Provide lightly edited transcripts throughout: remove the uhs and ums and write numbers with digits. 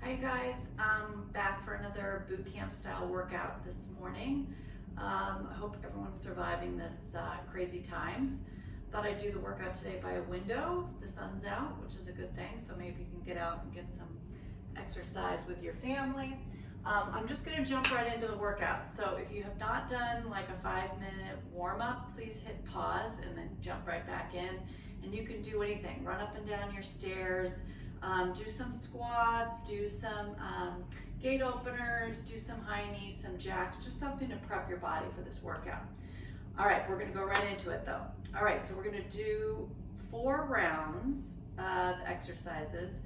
Hi guys, I'm back for another boot camp style workout this morning. I hope everyone's surviving this crazy times. Thought I'd do the workout today by a window. The sun's out, which is a good thing, so maybe you can get out and get some exercise with your family. I'm just gonna jump right into the workout. So if you have not done like a 5-minute warm up, please hit pause and then jump right back in. And you can do anything, run up and down your stairs, do some squats, do some gate openers, do some high knees, some jacks, just something to prep your body for this workout. All right, we're gonna go right into it though. All right, so we're gonna do 4 rounds of exercises,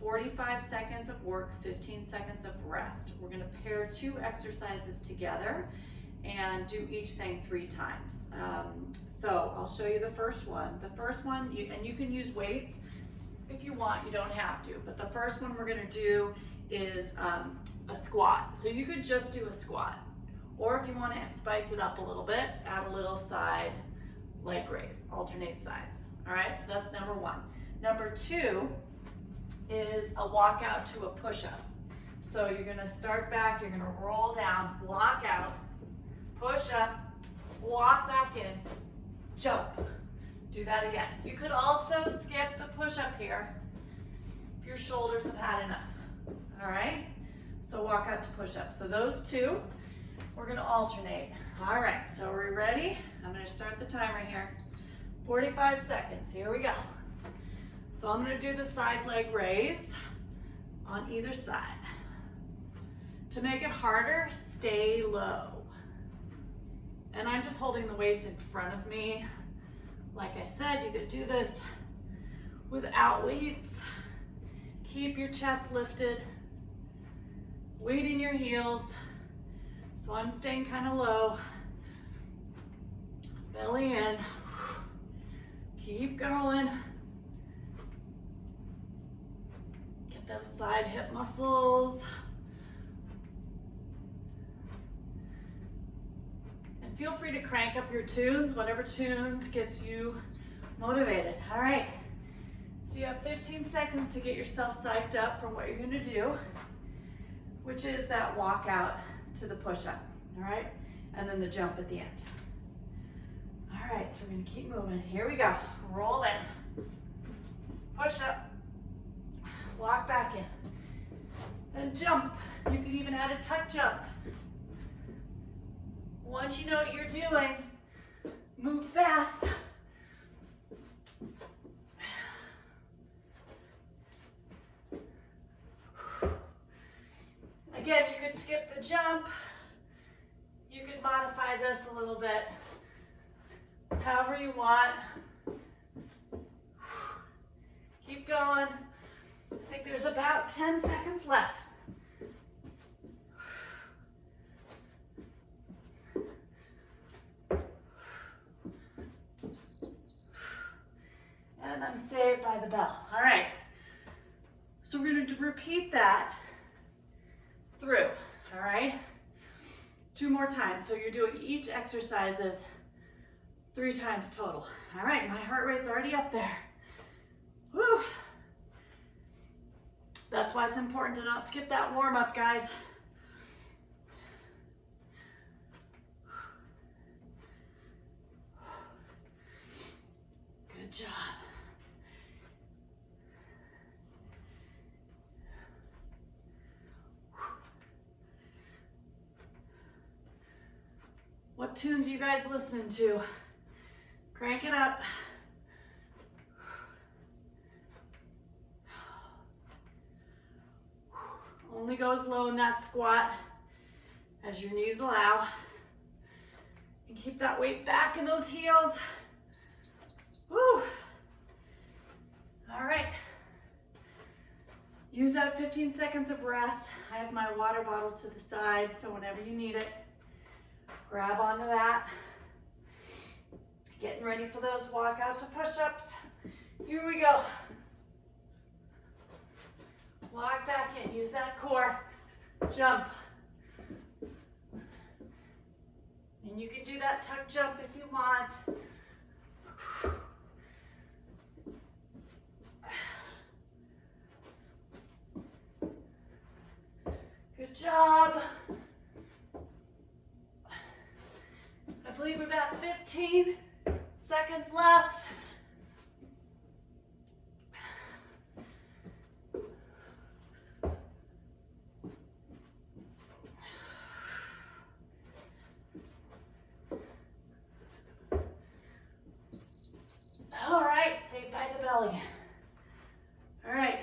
45 seconds of work, 15 seconds of rest. We're gonna pair 2 exercises together and do each thing 3 times. So I'll show you the first one. The first one, you can use weights if you want, you don't have to, but the first one we're gonna do is a squat. So you could just do a squat, or if you wanna spice it up a little bit, add a little side leg raise, alternate sides. All right, so that's number 1. Number 2 is a walk out to a push-up. So you're gonna start back, you're gonna roll down, walk out, push up, walk back in, jump. Do that again. You could also skip the push-up here if your shoulders have had enough. All right? So walk out to push-up. So those 2, we're gonna alternate. All right, so are we ready? I'm gonna start the timer here. 45 seconds, here we go. So I'm gonna do the side leg raise on either side. To make it harder, stay low. And I'm just holding the weights in front of me. Like I said, you could do this without weights. Keep your chest lifted. Weight in your heels. So I'm staying kind of low. Belly in. Keep going. Get those side hip muscles. Feel free to crank up your tunes, whatever tunes gets you motivated. All right, so you have 15 seconds to get yourself psyched up for what you're gonna do, which is that walk out to the push-up, all right? And then the jump at the end. All right, so we're gonna keep moving. Here we go, roll in, push up, walk back in, and jump. You can even add a tuck jump. Once you know what you're doing, move fast. Again, you could skip the jump. You could modify this a little bit, however you want. Keep going. I think there's about 10 seconds left. And I'm saved by the bell. All right, so we're going to repeat that through, all right? 2 more times. So you're doing each exercises 3 times total. All right, my heart rate's already up there. Woo! That's why it's important to not skip that warm up, guys. Good job. What tunes are you guys listening to? Crank it up. Only goes low in that squat as your knees allow. And keep that weight back in those heels. Woo! All right. Use that 15 seconds of rest. I have my water bottle to the side, so whenever you need it, grab onto that. Getting ready for those walk out to push-ups. Here we go. Walk back in, use that core, jump. And you can do that tuck jump if you want. Good job. I believe we've got 15 seconds left. All right, stay by the bell again. All right.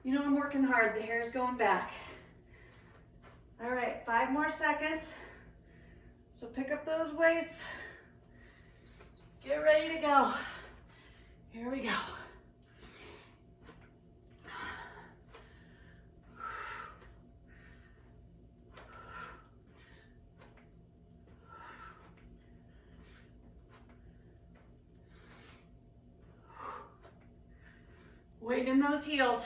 You know I'm working hard. The hair's going back. All right, 5 more seconds. So pick up those weights. Get ready to go. Here we go. Weight in those heels.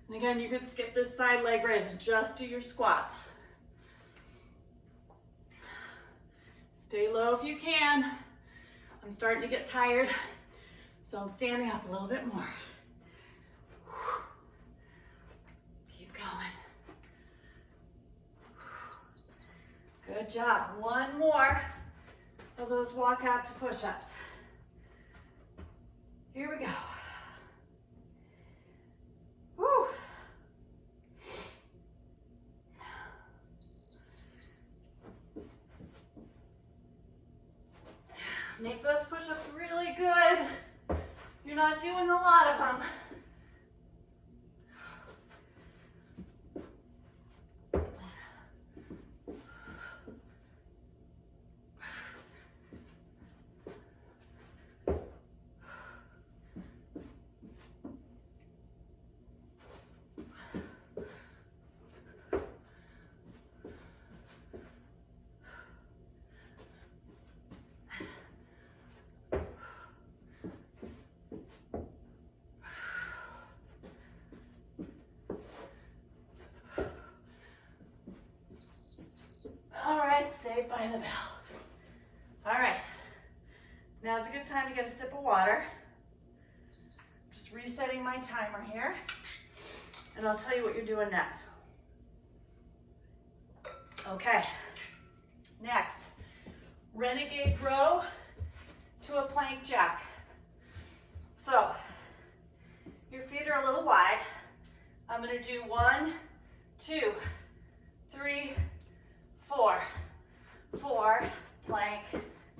And again, you could skip this side leg raise, just do your squats. Stay low if you can. I'm starting to get tired, so I'm standing up a little bit more. Keep going. Good job. One more of those walk out to push-ups. Here we go. Woo. Make those push-ups really good. You're not doing a lot of them. All right, saved by the bell. All right, now's a good time to get a sip of water. Just resetting my timer here, and I'll tell you what you're doing next. Okay, next, renegade row to a plank jack. So, your feet are a little wide. I'm gonna do 1, 2, 3, 4, 4 plank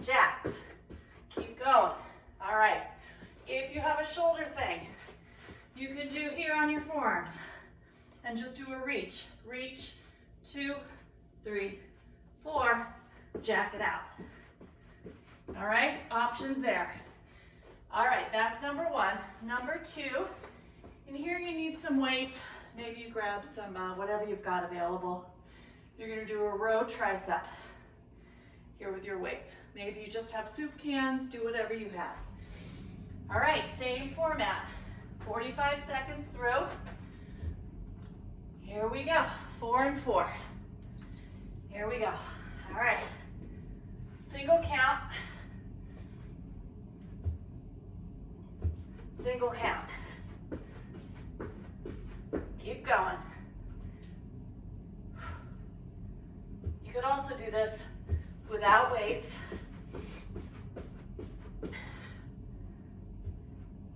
jacks. Keep going. All right. If you have a shoulder thing, you can do here on your forearms and just do a reach. Reach, 2, 3, 4, jack it out. All right, options there. All right, that's number 1. Number 2, and here you need some weights. Maybe you grab some, whatever you've got available. You're gonna do a row tricep here with your weights. Maybe you just have soup cans, do whatever you have. All right, same format. 45 seconds through. Here we go, 4 and 4. Here we go. All right, single count. Single count. Keep going. You could also do this without weights.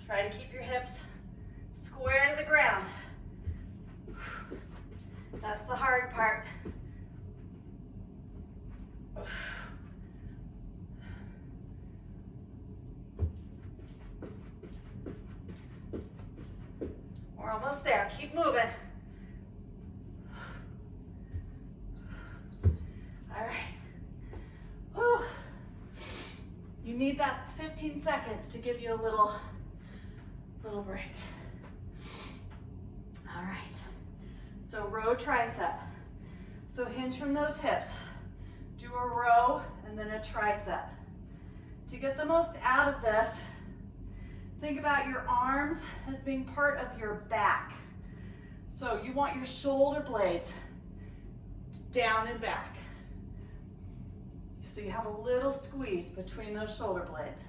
Try to keep your hips square to the ground. That's the hard part. We're almost there. Keep moving. All right. Whew. You need that 15 seconds to give you a little break. All right. So row tricep. So hinge from those hips. Do a row and then a tricep. To get the most out of this, think about your arms as being part of your back. So you want your shoulder blades down and back. So you have a little squeeze between those shoulder blades.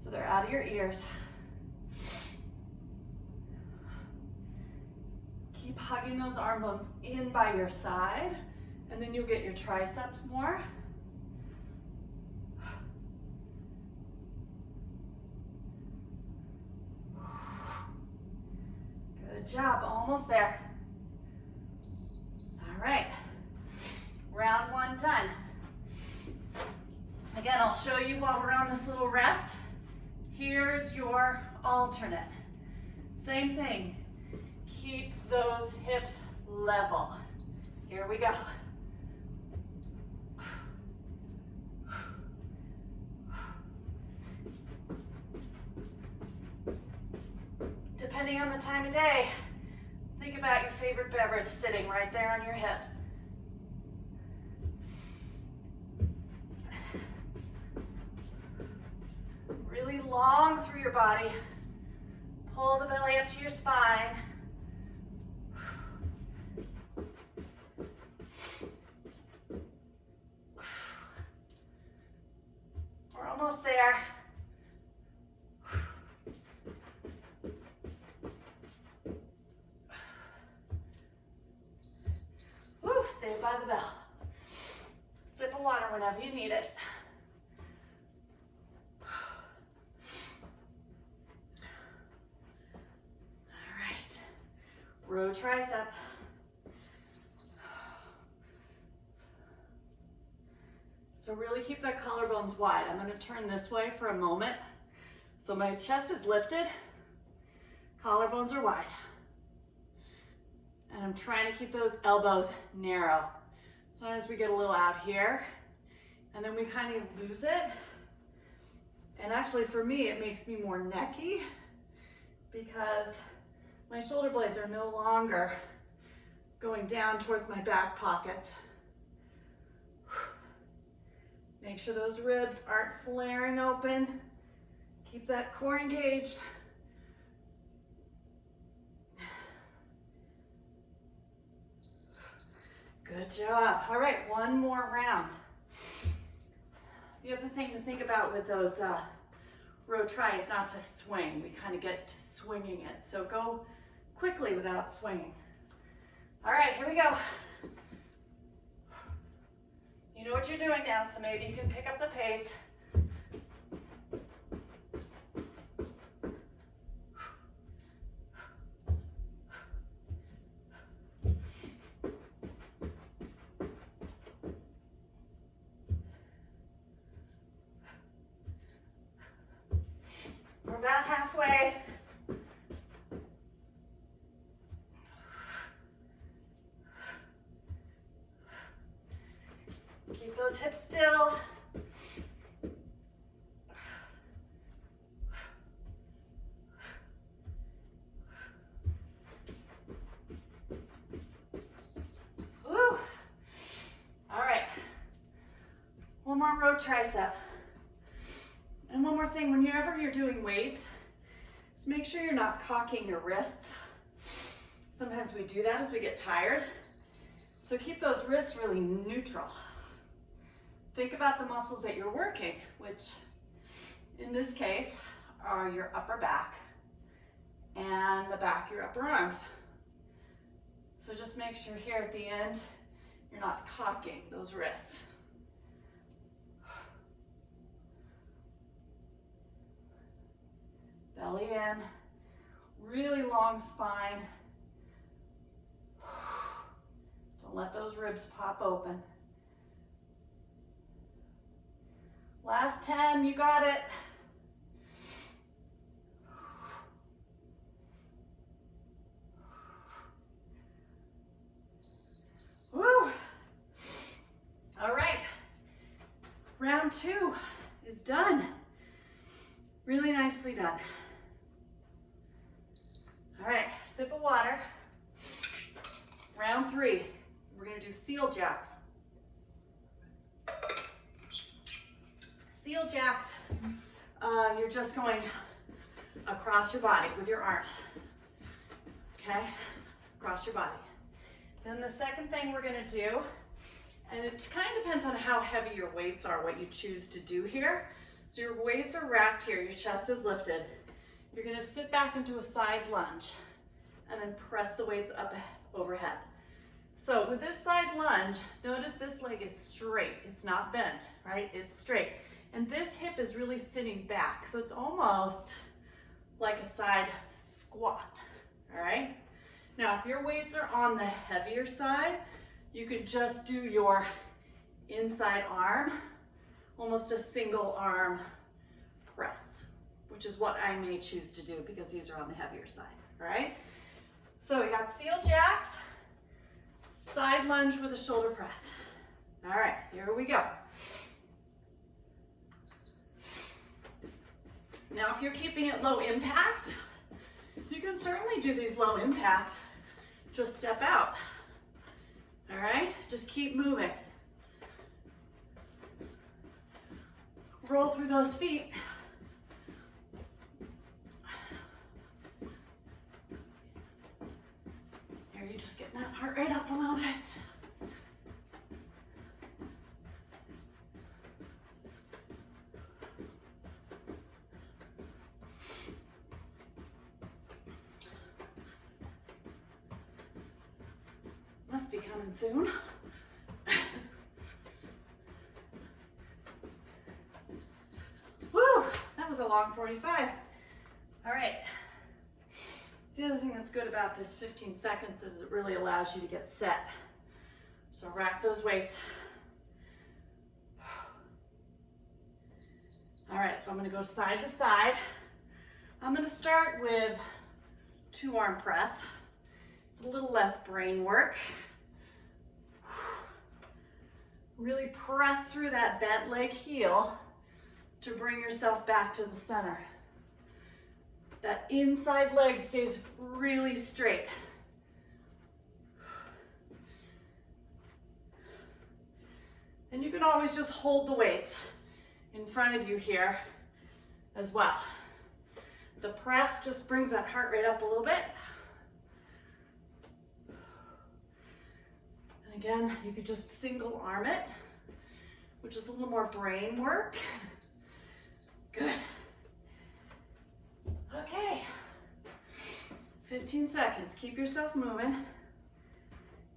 so they're out of your ears. Keep hugging those arm bones in by your side, and then you'll get your triceps more. Good job, almost there. All right, round one done. Again, I'll show you while we're on this little rest. Here's your alternate. Same thing. Keep those hips level. Here we go. Depending on the time of day, think about your favorite beverage sitting right there on your hips. Really long through your body. Pull the belly up to your spine. We're almost there. Woo, stay by the bell. Sip of water whenever you need it. Row tricep. So really keep that collarbones wide. I'm going to turn this way for a moment. So my chest is lifted, collarbones are wide. And I'm trying to keep those elbows narrow. Sometimes we get a little out here, and then we kind of lose it. And actually for me, it makes me more necky because my shoulder blades are no longer going down towards my back pockets. Make sure those ribs aren't flaring open. Keep that core engaged. Good job. All right, one more round. The other thing to think about with those row try is not to swing. We kind of get to swinging it. So go quickly without swinging. All right, here we go. You know what you're doing now, so maybe you can pick up the pace. We're about halfway. Keep those hips still. Woo. All right. One more row tricep. And one more thing, whenever you're doing weights, just make sure you're not cocking your wrists. Sometimes we do that as we get tired. So keep those wrists really neutral. Think about the muscles that you're working, which in this case are your upper back and the back of your upper arms. So just make sure here at the end, you're not cocking those wrists. Belly in, really long spine. Don't let those ribs pop open. Last 10, you got it. Woo! All right, round 2 is done. Really nicely done. All right, sip of water. Round 3, we're gonna do seal jacks. Seal jacks, you're just going across your body with your arms, okay? Across your body. Then the second thing we're gonna do, and it kind of depends on how heavy your weights are, what you choose to do here. So your weights are racked here, your chest is lifted. You're gonna sit back into a side lunge and then press the weights up overhead. So with this side lunge, notice this leg is straight. It's not bent, right? It's straight. And this hip is really sitting back. So it's almost like a side squat, all right? Now, if your weights are on the heavier side, you could just do your inside arm, almost a single arm press, which is what I may choose to do because these are on the heavier side, all right? So we got seal jacks, side lunge with a shoulder press. All right, here we go. Now, if you're keeping it low impact, you can certainly do these low impact. Just step out. All right, just keep moving. Roll through those feet. Here, you just getting that heart rate up a little bit. Must be coming soon. Woo, that was a long 45. All right. The other thing that's good about this 15 seconds is it really allows you to get set. So rack those weights. All right, so I'm gonna go side to side. I'm gonna start with 2-arm press. It's a little less brain work. Really press through that bent leg heel to bring yourself back to the center. That inside leg stays really straight. And you can always just hold the weights in front of you here as well. The press just brings that heart rate up a little bit. And again, you could just single arm it, which is a little more brain work. Good. Okay, 15 seconds. Keep yourself moving,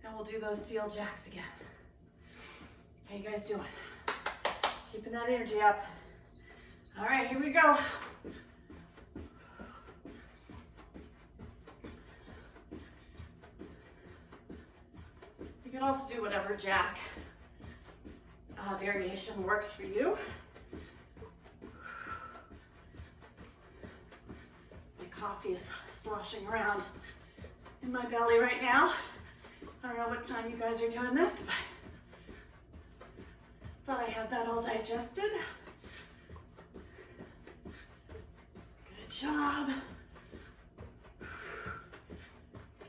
and we'll do those seal jacks again. How you guys doing? Keeping that energy up. All right, here we go. You can also do whatever jack variation works for you. Coffee is sloshing around in my belly right now. I don't know what time you guys are doing this, but thought I had that all digested. Good job.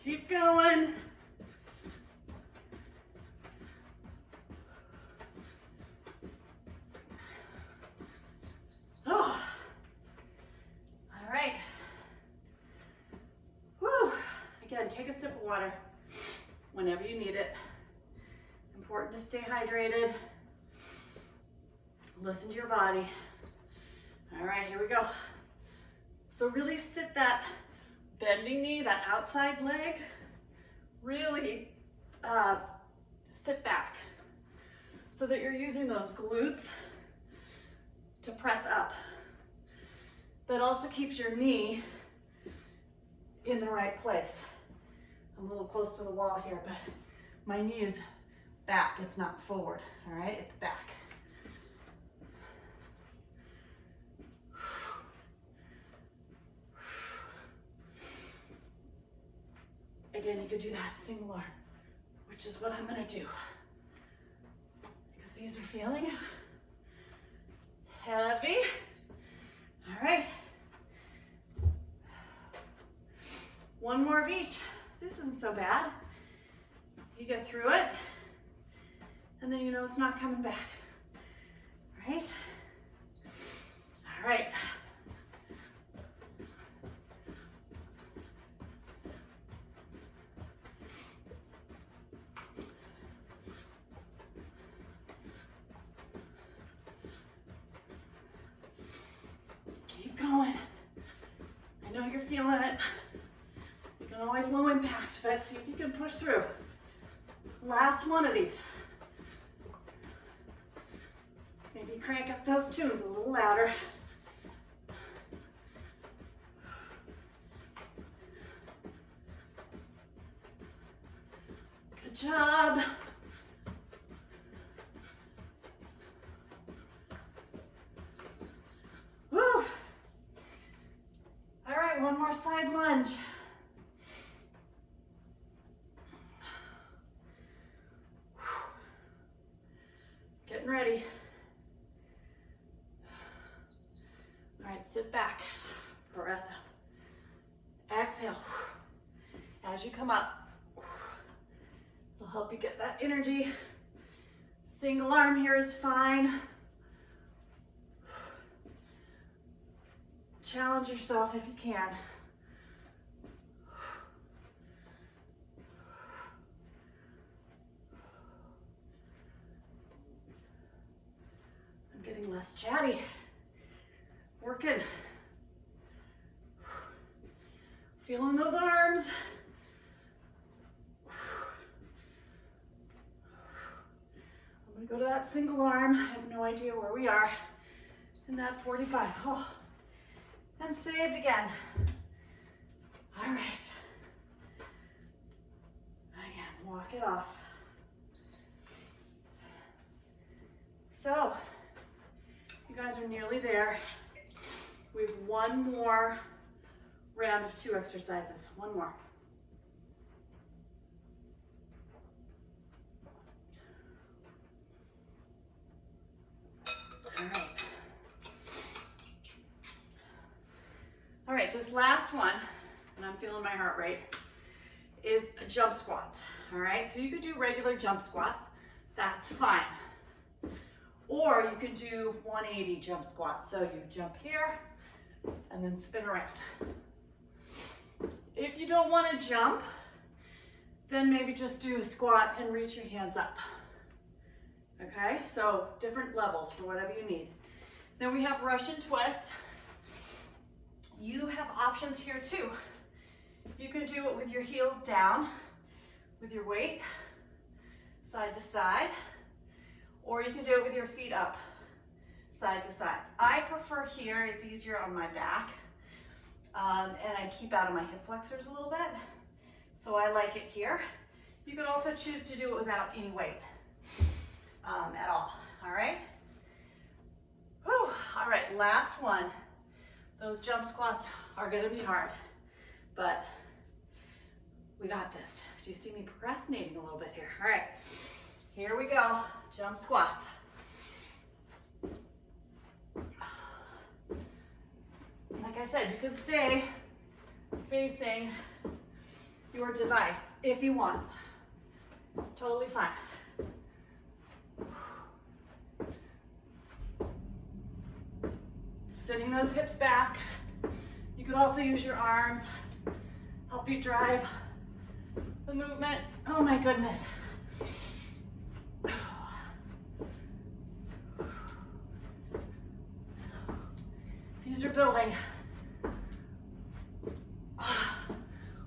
Keep going. Oh, all right. Again, take a sip of water whenever you need it. Important to stay hydrated. Listen to your body. All right, here we go. So really sit that bending knee, that outside leg, really sit back so that you're using those glutes to press up. That also keeps your knee in the right place. I'm a little close to the wall here, but my knee is back. It's not forward, all right? It's back. Again, you could do that single arm, which is what I'm gonna do. Because these are feeling heavy. All right. One more of each. This isn't so bad. You get through it, and then you know it's not coming back. All right? All right. Keep going. I know you're feeling it. You can always low impact, but see if you can push through. Last one of these. Maybe crank up those tunes a little louder. Good job. Woo. All right, one more side lunge. Getting ready. All right, sit back. Press. Exhale. As you come up, it'll help you get that energy. Single arm here is fine. Challenge yourself if you can. I'm getting less chatty. Working. Feeling those arms. I'm gonna go to that single arm. I have no idea where we are in that 45. Oh. And saved again. All right. Again, walk it off. So, you guys are nearly there. We have one more round of 2 exercises. One more. All right. All right, this last one, and I'm feeling my heart rate, is jump squats. All right, so you could do regular jump squats. That's fine. Or you could do 180 jump squats. So you jump here and then spin around. If you don't want to jump, then maybe just do a squat and reach your hands up. Okay, so different levels for whatever you need. Then we have Russian twists. You have options here too. You can do it with your heels down, with your weight, side to side, or you can do it with your feet up, side to side. I prefer here, it's easier on my back, and I keep out of my hip flexors a little bit, so I like it here. You could also choose to do it without any weight at all right? Whew. All right, last one. Those jump squats are gonna be hard, but we got this. Do you see me procrastinating a little bit here? All right, here we go, jump squats. Like I said, you can stay facing your device if you want. It's totally fine. Sending those hips back. You could also use your arms, help you drive the movement. Oh my goodness. These are building.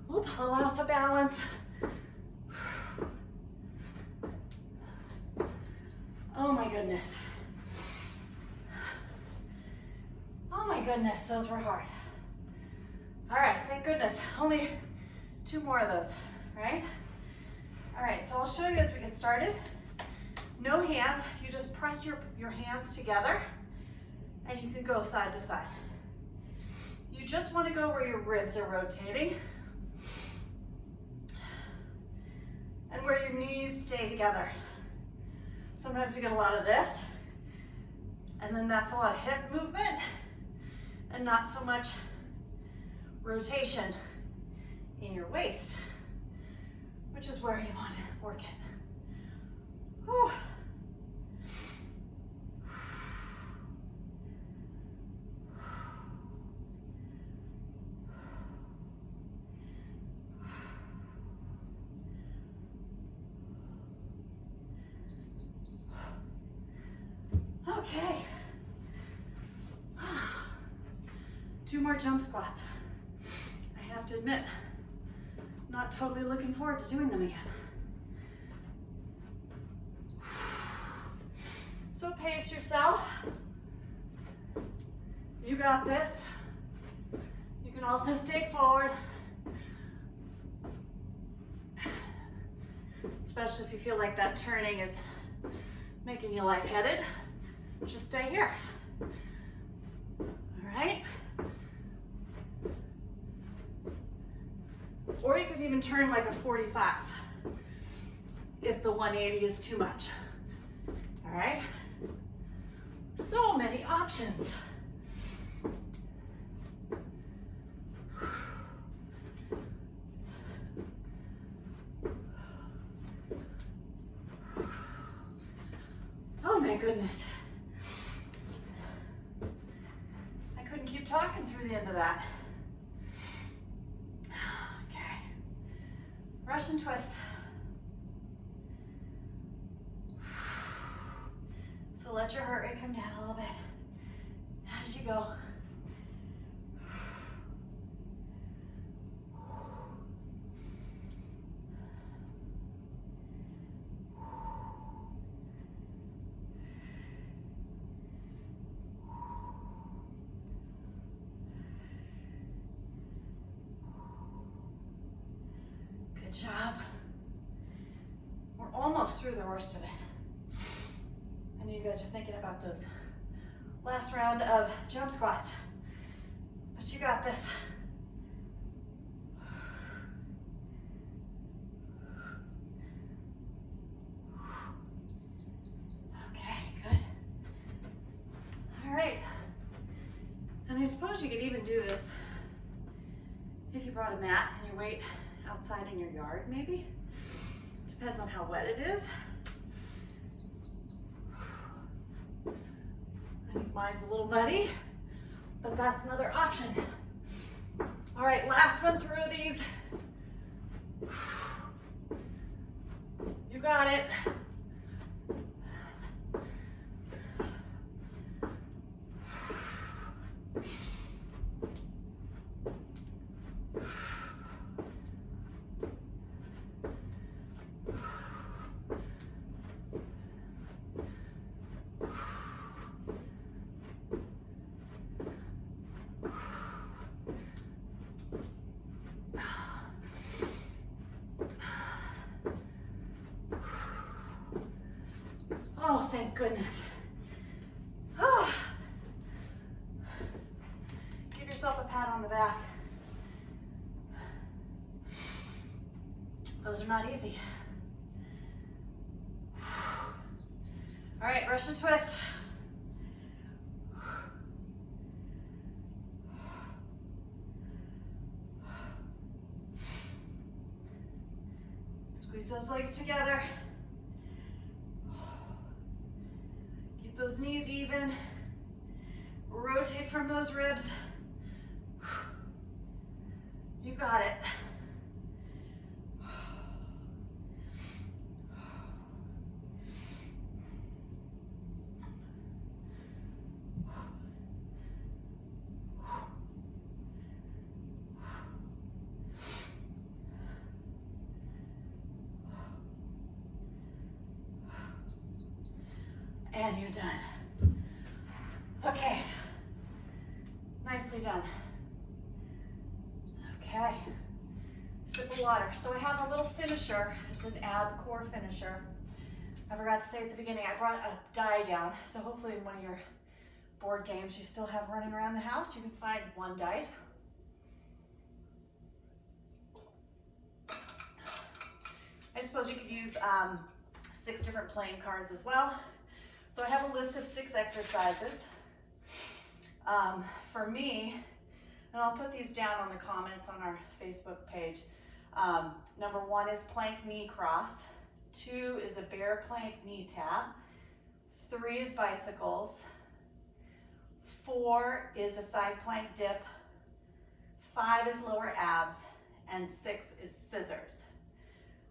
We'll pull off a balance. Oh my goodness. Oh my goodness, those were hard. All right, thank goodness. Only 2 more of those, right? All right, so I'll show you as we get started. No hands, you just press your hands together and you can go side to side. You just want to go where your ribs are rotating and where your knees stay together. Sometimes you get a lot of this, and then that's a lot of hip movement and not so much rotation in your waist, which is where you want to work it. Whew. Okay. 2 more jump squats. I have to admit, not totally looking forward to doing them again. So pace yourself. You got this. You can also stay forward, especially if you feel like that turning is making you lightheaded. Just stay here. All right. Or you could even turn like a 45 if the 180 is too much. All right. So many options. Oh my goodness. I couldn't keep talking through the end of that. Okay. Russian twist. So let your heart rate come down a little bit as you go. Good job. We're almost through the worst of it. I know you guys are thinking about those last round of jump squats, but you got this. Okay, good. All right. And I suppose you could even do this if you brought a mat and you wait outside in your yard, maybe. Depends on how wet it is. I think mine's a little muddy, but that's another option. All right, last one through these. You got it. Oh, thank goodness. Oh. Give yourself a pat on the back. Those are not easy. All right, Russian twist. Squeeze those legs together. Keep those knees even. Rotate from those ribs. You got it. And you're done. Okay, nicely done. Okay, sip of water. So I have a little finisher. It's an ab core finisher. I forgot to say at the beginning, I brought a die down. So hopefully in one of your board games you still have running around the house, you can find one dice. I suppose you could use 6 different playing cards as well. So I have a list of 6 exercises. For me, and I'll put these down on the comments on our Facebook page. Number 1 is plank knee cross. 2 is a bear plank knee tap. 3 is bicycles. 4 is a side plank dip. 5 is lower abs. And 6 is scissors.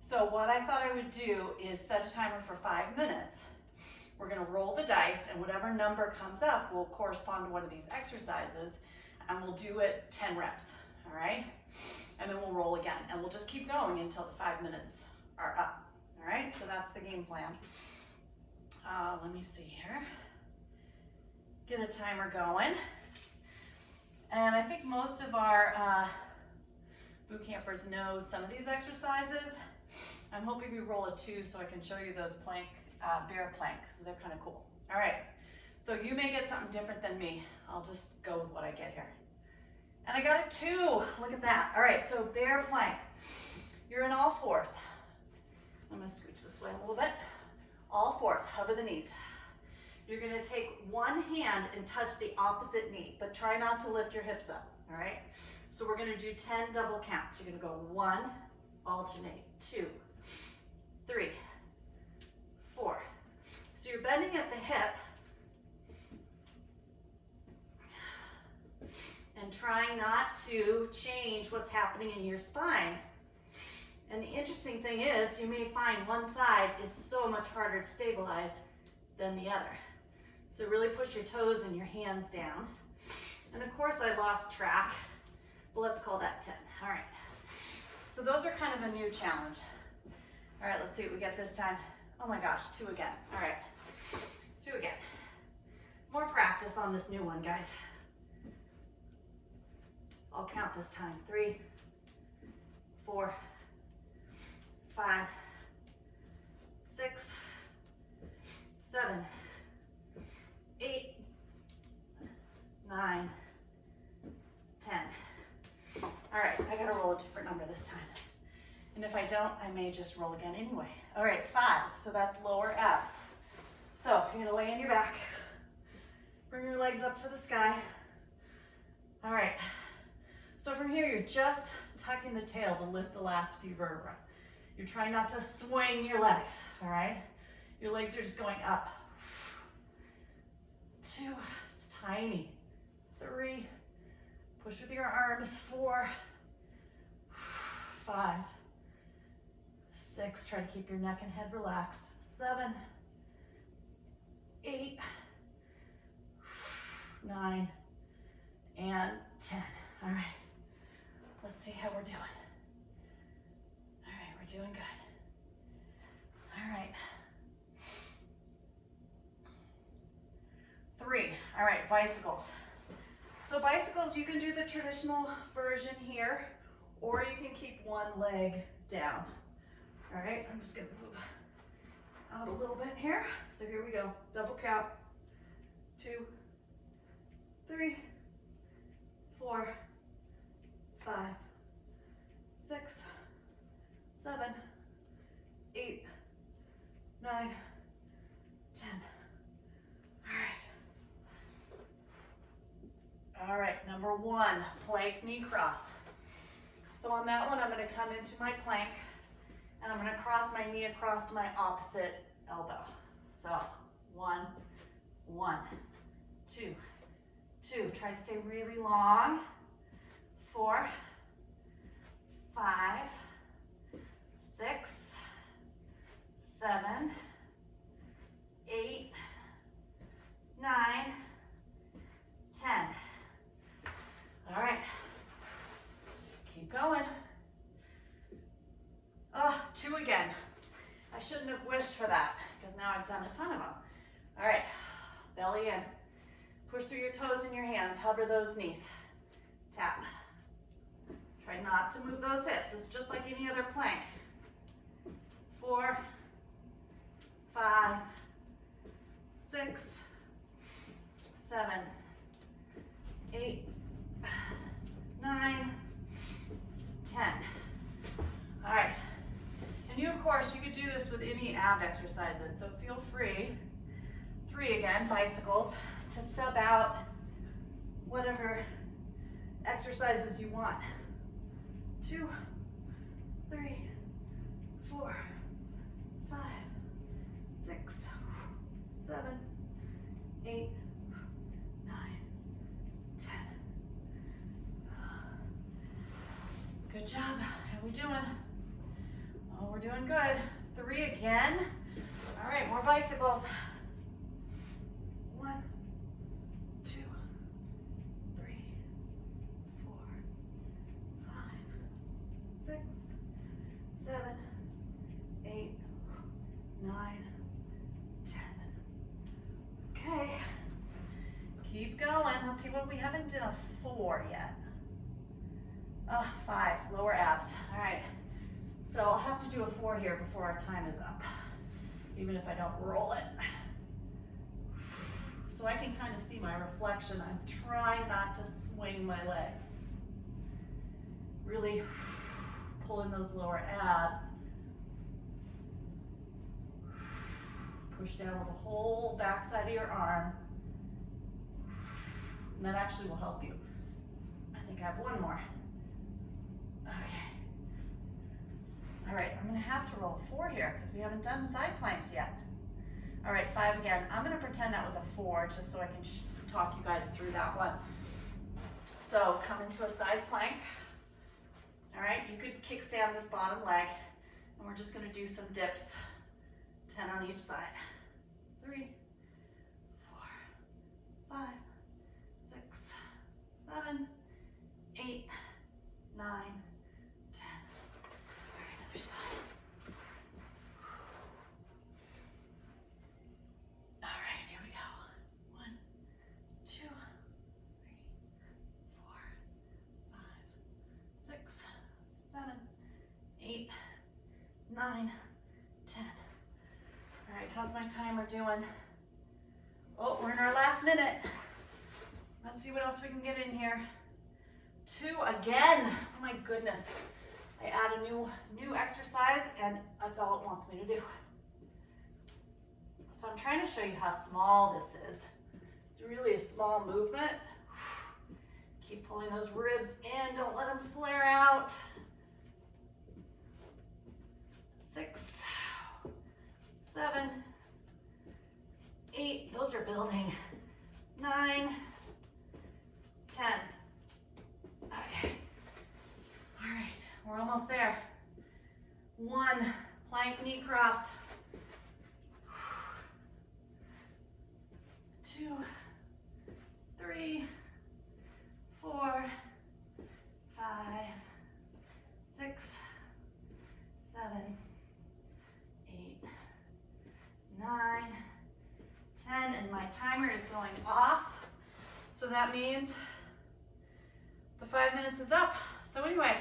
So what I thought I would do is set a timer for 5 minutes. We're gonna roll the dice, and whatever number comes up will correspond to one of these exercises. and we'll do it 10 reps, all right? And then we'll roll again, and we'll just keep going until the 5 minutes are up, all right? So that's the game plan. Let me see here. Get a timer going. And I think most of our boot campers know some of these exercises. I'm hoping we roll a 2 so I can show you those plank, bear planks, because they're kind of cool. All right, so you may get something different than me. I'll just go with what I get here. And I got a 2, look at that. All right, so bear plank. You're in all fours. I'm gonna scooch this way a little bit. All fours, hover the knees. You're gonna take one hand and touch the opposite knee, but try not to lift your hips up, all right? So we're gonna do 10 double counts. You're gonna go 1, alternate, 2, 3, 4. So you're bending at the hip and trying not to change what's happening in your spine. And the interesting thing is, you may find one side is so much harder to stabilize than the other. So really push your toes and your hands down. And of course I lost track, but let's call that 10. All right. So those are kind of a new challenge. All right, let's see what we get this time. Oh my gosh, 2 again. All right, 2 again. More practice on this new one, guys. I'll count this time. 3, 4, 5, 6, 7, 8, 9, 10. All right, I gotta roll a different number this time. And if I don't, I may just roll again anyway. All right, 5, so that's lower abs. So you're gonna lay on your back, bring your legs up to the sky. All right, so from here, you're just tucking the tail to lift the last few vertebrae. You're trying not to swing your legs, all right? Your legs are just going up. 2, it's tiny. 3, push with your arms. 4, 5, 6, try to keep your neck and head relaxed. 7, 8, 9, and 10. All right, let's see how we're doing. All right, we're doing good. All right. 3, all right, bicycles. So bicycles, you can do the traditional version here, or you can keep one leg down. All right, I'm just gonna move out a little bit here. So here we go, double count. 2, 3, 4, 5, 6, 7, 8, 9, 10. All right, number 1, plank knee cross. So on that one, I'm gonna come into my plank and I'm gonna cross my knee across to my opposite elbow. So 1, 1, 2, 2. Try to stay really long. 4, 5, 6, 7, 8, 9, 10. All right, keep going. Oh, 2 again. I shouldn't have wished for that because now I've done a ton of them. All right, belly in. Push through your toes and your hands. Hover those knees. Tap. Try not to move those hips. It's just like any other plank. 4, 5, 6, 7, 8, 9, 10. All right. And you, of course, you could do this with any ab exercises, so feel free. 3 again, bicycles, to sub out whatever exercises you want. 2, 3, 4, 5, 6, 7, 8, 9, 10. Good job. How we doing? Oh, we're doing good. 3 again. All right, more bicycles. 1, 2, 3, Keep going. Let's see what we haven't done a 4 yet. 5, lower abs. All right. So I'll have to do a 4 here before our time is up, even if I don't roll it. So I can kind of see my reflection. I'm trying not to swing my legs. Really pull in those lower abs. Push down with the whole backside of your arm. And that actually will help you. I think I have one more. Okay. All right, I'm gonna have to roll a 4 here because we haven't done side planks yet. All right, 5 again. I'm gonna pretend that was a 4 just so I can talk you guys through that one. So come into a side plank. All right, you could kickstand this bottom leg, and we're just gonna do some dips, 10 on each side. 3, 4, 5, 6, 7, 8, 9, 10. All right, other side. All right, here we go. 1, 2, 3, 4, 5, 6, 7, 8, 9, 10. All right, how's my timer doing? Oh, we're in our last minute. Let's see what else we can get in here. 2 again. Oh my goodness. I add a new exercise and that's all it wants me to do. So I'm trying to show you how small this is. It's really a small movement. Keep pulling those ribs in. Don't let them flare out. 6, 7, 8, those are building. 9, 10. Okay. All right, we're almost there. 1, plank knee cross. 2, 3, 4, 5, 6, 7, 8, 9, 10, and my timer is going off. So that means the 5 minutes is up. So anyway,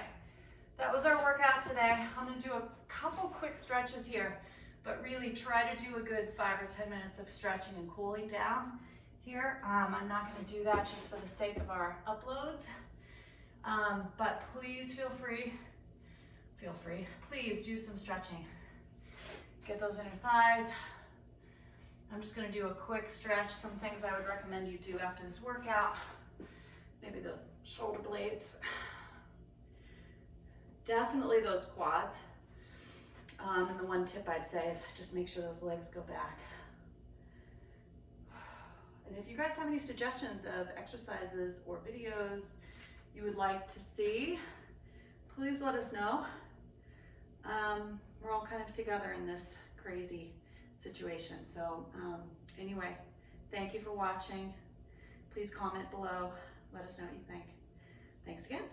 that was our workout today. I'm gonna do a couple quick stretches here, but really try to do a good 5 or 10 minutes of stretching and cooling down here. I'm not gonna do that just for the sake of our uploads. But please feel free, please do some stretching. Get those inner thighs. I'm just gonna do a quick stretch, some things I would recommend you do after this workout. Maybe those shoulder blades. Definitely those quads. And the one tip I'd say is just make sure those legs go back. And if you guys have any suggestions of exercises or videos you would like to see, please let us know. We're all kind of together in this crazy situation. So anyway, thank you for watching. Please comment below. Let us know what you think. Thanks again.